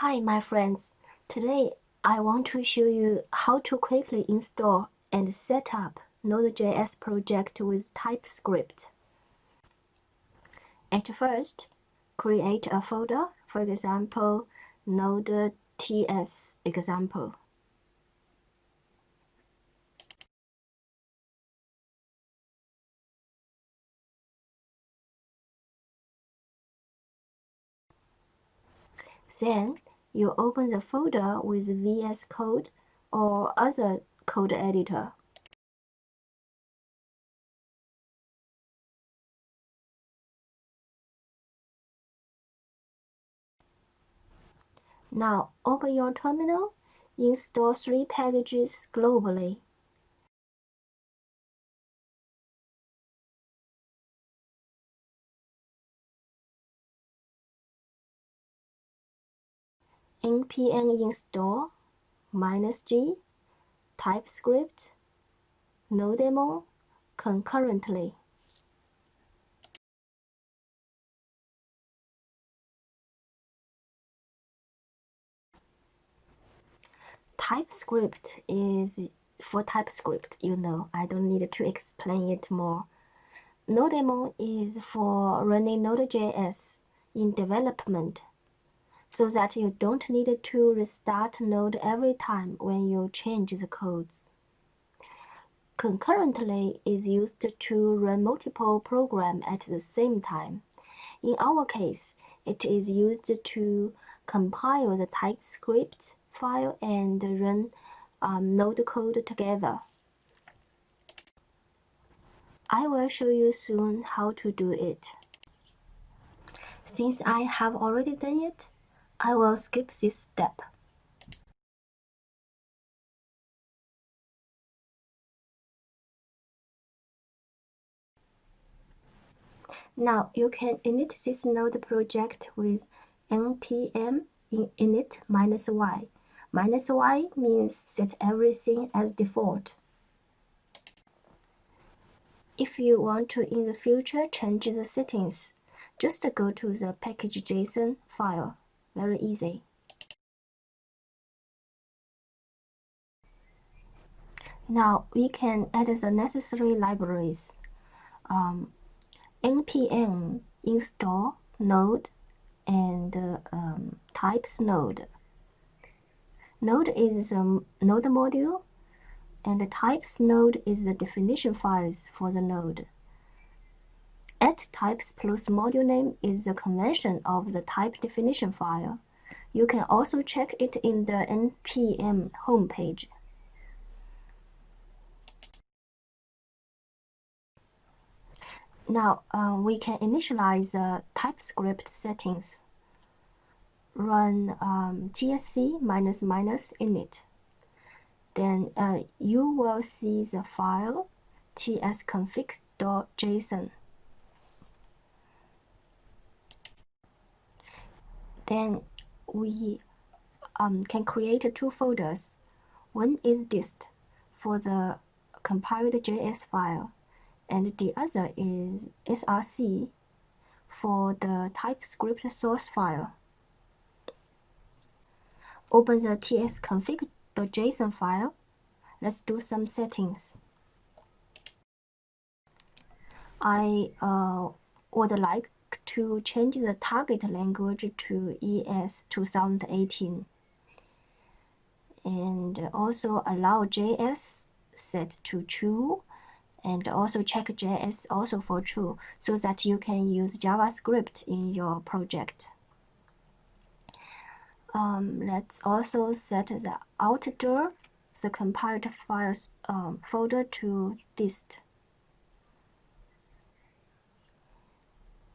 Hi, my friends. Today, I want to show you how to quickly install and set up node.js project with TypeScript. At first, create a folder, for example, node.js example. Then, you open the folder with VS Code or other code editor. Now, open your terminal, install 3 packages globally. npm install -g typescript nodejs concurrently. TypeScript is for TypeScript, I don't need to explain it more. Nodejs is for running Node.js in development, so that you don't need to restart Node every time when you change the codes. Concurrently is used to run multiple programs at the same time. In our case, it is used to compile the TypeScript file and run Node code together. I will show you soon how to do it. Since I have already done it, I will skip this step. Now you can init this node project with npm init -y. -y means set everything as default. If you want to in the future change the settings, just go to the package.json file. Very easy. Now we can add the necessary libraries. npm install node and types node. Node is a node module, and the types node is the definition files for the node. @types plus module name is the convention of the type definition file. You can also check it in the npm homepage. Now we can initialize the TypeScript settings. Run tsc ---- init. Then you will see the file tsconfig.json. Then we can create 2 folders. One is dist for the compiled JS file, and the other is src for the TypeScript source file. Open the tsconfig.json file. Let's do some settings. I would like to change the target language to ES 2018 and also allow JS set to true, and also check JS also for true, so that you can use JavaScript in your project. Let's also set the outdoor, the compiled files folder to dist,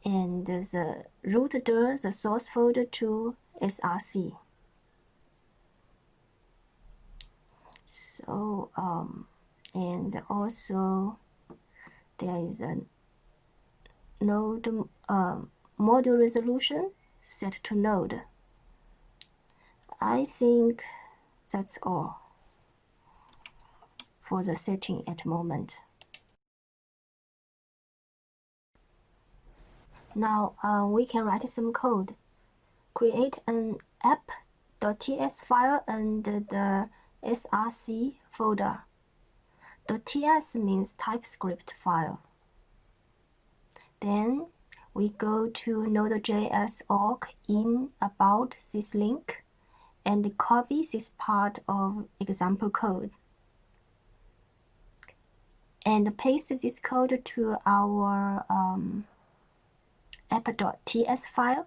and the root dir, the source folder to src. So and also there is a node module resolution set to node. I think that's all for the setting at the moment. Now we can write some code. Create an app node.ts file and the src folder. .ts means TypeScript file. Then we go to nodejs org in about this link and copy this part of example code and paste this code to our app.ts file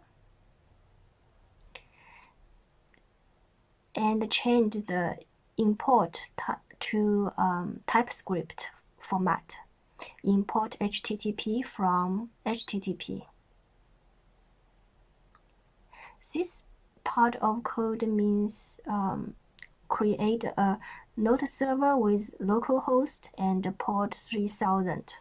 and change the import to TypeScript format. Import HTTP from HTTP. This part of code means create a node server with localhost and port 3000.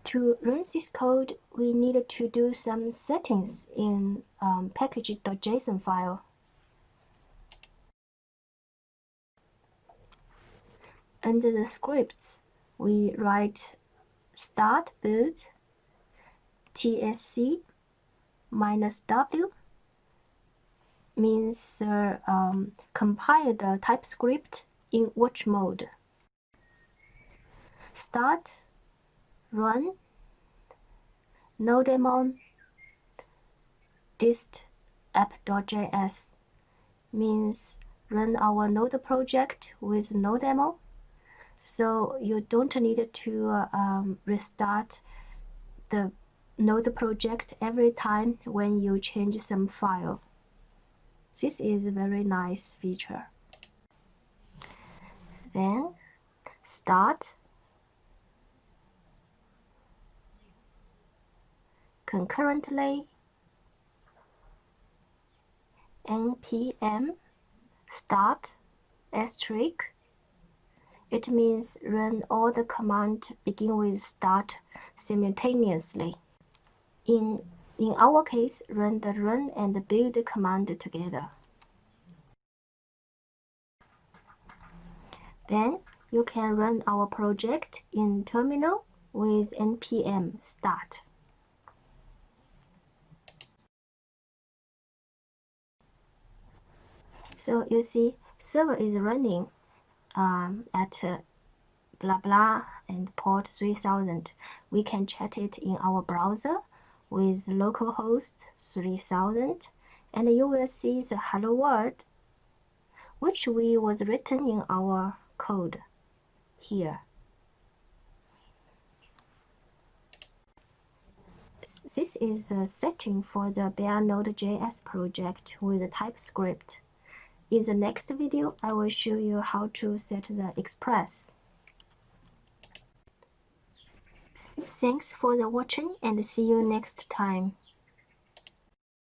To run this code, we need to do some settings in package.json file. Under the scripts, we write start build tsc -w means compile the TypeScript in watch mode. Start, run, nodemon dist app.js means run our node project with nodemon. So you don't need to restart the node project every time when you change some file. This is a very nice feature. Then start, concurrently npm start asterisk. It means run all the commands begin with start simultaneously. In our case, run the run and build command together. Then you can run our project in terminal with npm start. So you see, server is running at blah blah and port 3000. We can chat it in our browser with localhost 3000, and you will see the hello world, which was written in our code here. This is a setting for the bare node.js project with TypeScript. In the next video, I will show you how to set the express. Thanks for the watching and see you next time.